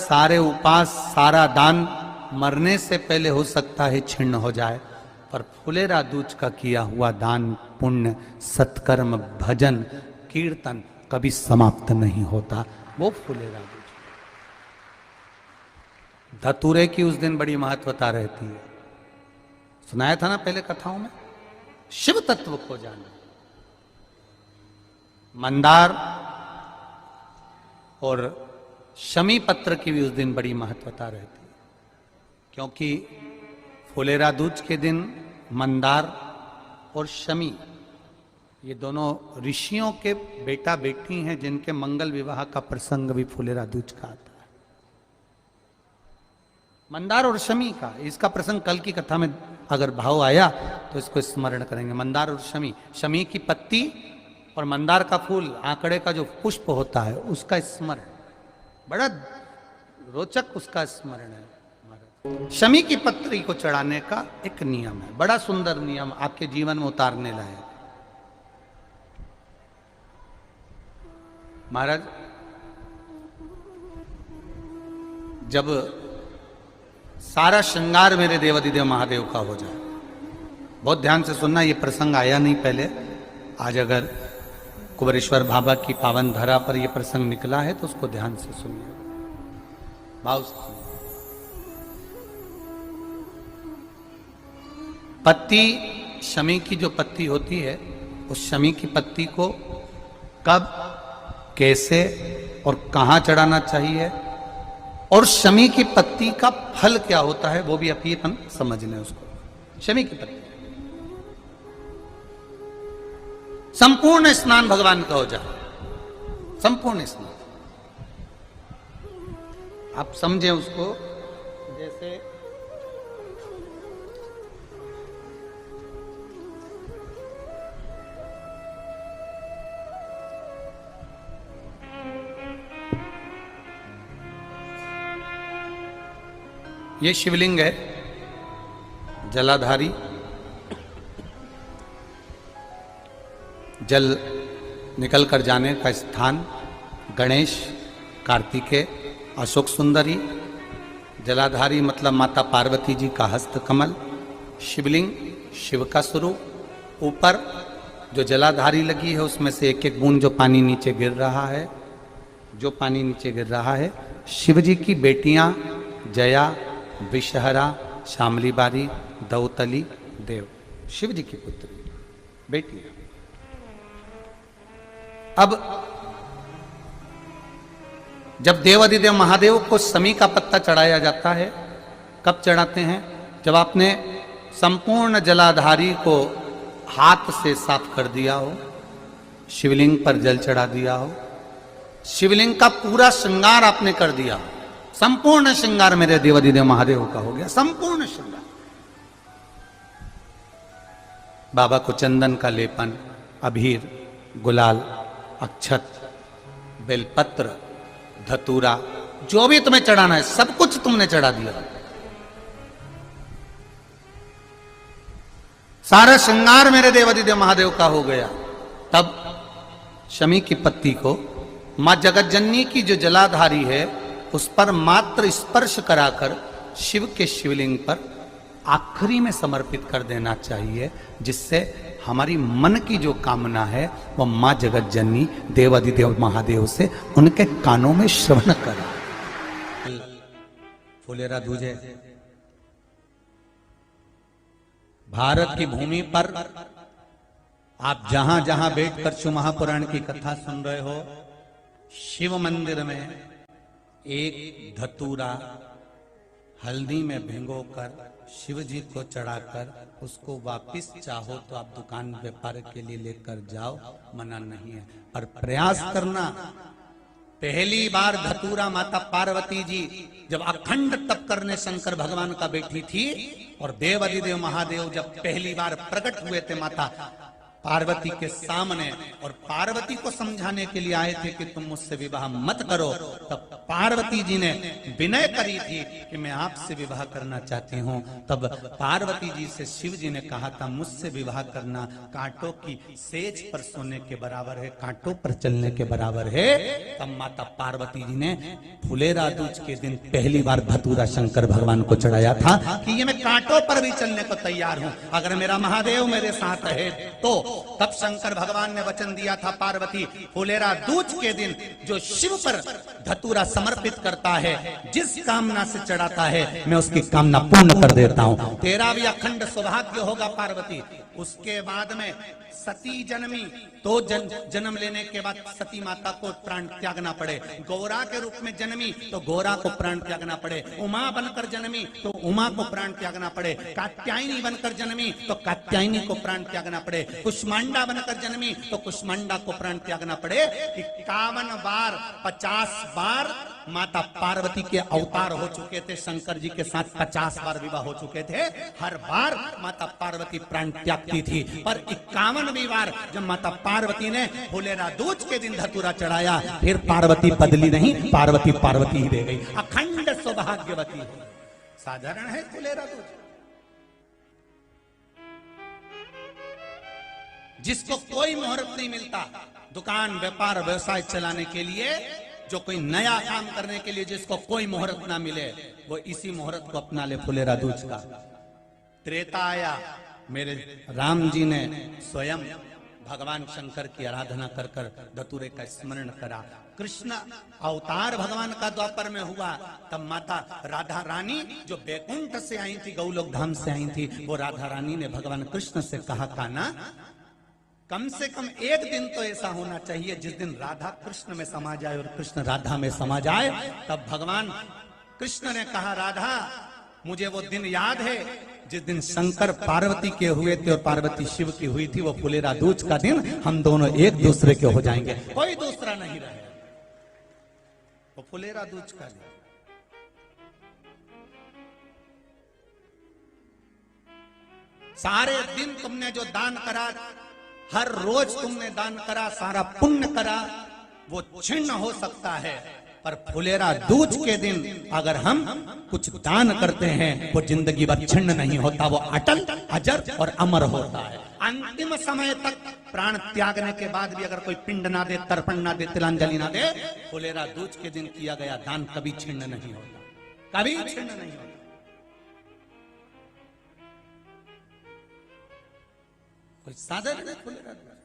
सारे उपास, सारा दान मरने से पहले हो सकता है छिन्न हो जाए, पर फुलेरा दूज का किया हुआ दान, पुण्य, सत्कर्म, भजन, कीर्तन कभी समाप्त नहीं होता। वो फुलेरा दूज। धतूरे की उस दिन बड़ी महत्वता रहती है। सुनाया था ना पहले कथाओं में, शिव तत्व को जाना। मंदार और शमी पत्र की भी उस दिन बड़ी महत्वता रहती है, क्योंकि फुलेरा दूज के दिन मंदार और शमी ये दोनों ऋषियों के बेटा बेटी हैं, जिनके मंगल विवाह का प्रसंग भी फुलेरा दूज का आता है। मंदार और शमी का इसका प्रसंग कल की कथा में अगर भाव आया तो इसको स्मरण करेंगे। मंदार और शमी, शमी की पत्ती और मंदार का फूल, आंकड़े का जो पुष्प होता है, उसका स्मरण, बड़ा रोचक उसका स्मरण है। शमी की पत्री को चढ़ाने का एक नियम है, बड़ा सुंदर नियम, आपके जीवन में उतारने लायक। महाराज, जब सारा श्रृंगार मेरे देवाधिदेव महादेव का हो जाए, बहुत ध्यान से सुनना, ये प्रसंग आया नहीं पहले, आज अगर कुबेरेश्वर बाबा की पावन धरा पर यह प्रसंग निकला है तो उसको ध्यान से सुनिए, भाव से सुनिए। पत्ती, शमी की जो पत्ती होती है, उस शमी की पत्ती को कब, कैसे और कहां चढ़ाना चाहिए, और शमी की पत्ती का फल क्या होता है, वो भी अपन समझने उसको। शमी की पत्ती, संपूर्ण स्नान भगवान का हो जाए, संपूर्ण स्नान। आप समझें उसको, जैसे ये शिवलिंग है, जलाधारी, जल निकल कर जाने का स्थान, गणेश, कार्तिकेय, अशोक सुंदरी, जलाधारी मतलब माता पार्वती जी का हस्त कमल, शिवलिंग, शिव का स्वरूप, ऊपर जो जलाधारी लगी है उसमें से एक एक बूंद जो पानी नीचे गिर रहा है, जो पानी नीचे गिर रहा है, शिव जी की बेटियां जया, विषहरा, शामली बारी, दौतली, देव, शिव जी की पुत्री बेटियां। अब जब देवाधिदेव महादेव को शमी का पत्ता चढ़ाया जाता है, कब चढ़ाते हैं, जब आपने संपूर्ण जलाधारी को हाथ से साफ कर दिया हो, शिवलिंग पर जल चढ़ा दिया हो, शिवलिंग का पूरा श्रृंगार आपने कर दिया हो, संपूर्ण श्रृंगार मेरे देवाधिदेव महादेव का हो गया, संपूर्ण श्रृंगार। बाबा को चंदन का लेपन, अबीर, गुलाल, अक्षत, बेलपत्र, धतूरा, जो भी तुम्हें चढ़ाना है सब कुछ तुमने चढ़ा दिया, सारा श्रृंगार मेरे देवाधिदेव महादेव का हो गया। तब शमी की पत्ती को मां जगत जननी की जो जलाधारी है उस पर मात्र स्पर्श कराकर शिव के शिवलिंग पर आखिरी में समर्पित कर देना चाहिए, जिससे हमारी मन की जो कामना है वह मां जगत जननी देवाधिदेव महादेव से उनके कानों में श्रवण करा। फुलेरा दूजे भारत की भूमि पर आप जहां जहां बैठकर शिव महापुराण की कथा सुन रहे हो, शिव मंदिर में एक धतूरा हल्दी में भिगोकर शिव जी को चढ़ाकर उसको वापिस चाहो तो आप दुकान व्यापार के लिए लेकर जाओ, मना नहीं है, पर प्रयास करना। पहली बार धतूरा माता पार्वती जी जब अखंड तप करने शंकर भगवान का बैठी थी, और देवाधिदेव महादेव जब पहली बार प्रकट हुए थे माता पार्वती के सामने और पार्वती को समझाने के लिए आए थे कि तुम मुझसे विवाह मत करो, तब पार्वती जी ने विनय करी थी कि मैं आपसे विवाह करना चाहती हूँ। तब पार्वती जी से शिव जी ने कहा था मुझसे विवाह करना कांटों की सेज पर सोने के बराबर है, कांटों पर चलने के बराबर है। तब माता पार्वती जी ने फुलेरा दूज के दिन पहली बार धतूरा शंकर भगवान को चढ़ाया था कि ये मैं कांटों पर भी चलने को तैयार हूं, अगर मेरा महादेव मेरे साथ है तो। तब शंकर भगवान ने वचन दिया था पार्वती फुलेरा दूज के दिन जो शिव पर धतूरा समर्पित करता है, जिस कामना से चढ़ाता है, मैं उसकी कामना पूर्ण कर देता हूं। तेरा भी अखंड सौभाग्य होगा पार्वती। उसके बाद में सती जन्मी तो जन्म लेने के बाद सती माता को प्राण त्यागना पड़े, गौरा के रूप में जन्मी तो गौरा को प्राण त्यागना पड़े, उमा बनकर जन्मी तो उमा को प्राण त्यागना पड़े, कात्यायनी बनकर जन्मी तो कात्यायनी को प्राण त्यागना पड़े, कुष्मांडा बनकर जन्मी तो कुष्मांडा को प्राण त्यागना पड़े। 51 बार 50 बार माता पार्वती के अवतार हो चुके थे, शंकर जी के साथ 50 बार विवाह हो चुके थे। हर बार माता पार्वती प्राण त्यागती थी, पर 51वीं बार जब माता पार्वती ने फुलेरा दूज के दिन धतूरा चढ़ाया, फिर पार्वती बदली नहीं, पार्वती पार्वती ही रह गई, अखंड सौभाग्यवती। साधारण है फुलेरा दूज। जिसको कोई मुहूर्त नहीं मिलता दुकान व्यापार व्यवसाय चलाने के लिए, जो कोई नया काम करने के लिए जिसको कोई मुहूर्त ना मिले, वो इसी मुहूर्त को अपना ले फुलेरा दूज का। त्रेता आया, मेरे राम जी ने स्वयं भगवान शंकर की आराधना कर कर धतूरे का स्मरण करा। कृष्ण अवतार भगवान का द्वापर में हुआ, तब माता राधा रानी जो बैकुंठ से आई थी, गौलोक धाम से आई थी, वो राधा रानी ने भगवान कृष्ण से कहा कान्हा कम से कम एक दिन तो ऐसा होना चाहिए जिस दिन राधा कृष्ण में समा जाए और कृष्ण राधा में समा जाए। तब भगवान कृष्ण ने कहा राधा मुझे वो दिन याद है जिस दिन शंकर पार्वती के हुए थे और पार्वती शिव की हुई थी, वो फुलेरा दूज का दिन हम दोनों एक दूसरे के हो जाएंगे, कोई दूसरा नहीं रहे। वो फुलेरा दूज का दिन। सारे दिन तुमने जो दान करा, हर रोज तुमने दान करा, सारा पुण्य करा, वो छिन्न हो सकता है, पर फुलेरा दूज के दिन अगर हम कुछ दान करते हैं वो जिंदगी भर छिन्न नहीं होता, वो अटल अजर और अमर होता है। अंतिम समय तक प्राण त्यागने के बाद भी अगर कोई पिंड ना दे, तर्पण ना दे, तिलांजलि ना दे, फुलेरा दूज के दिन किया गया दान कभी छिन्न नहीं होता, कभी छिन्न नहीं होता। कोई साधन नहीं फुलेरा दूज।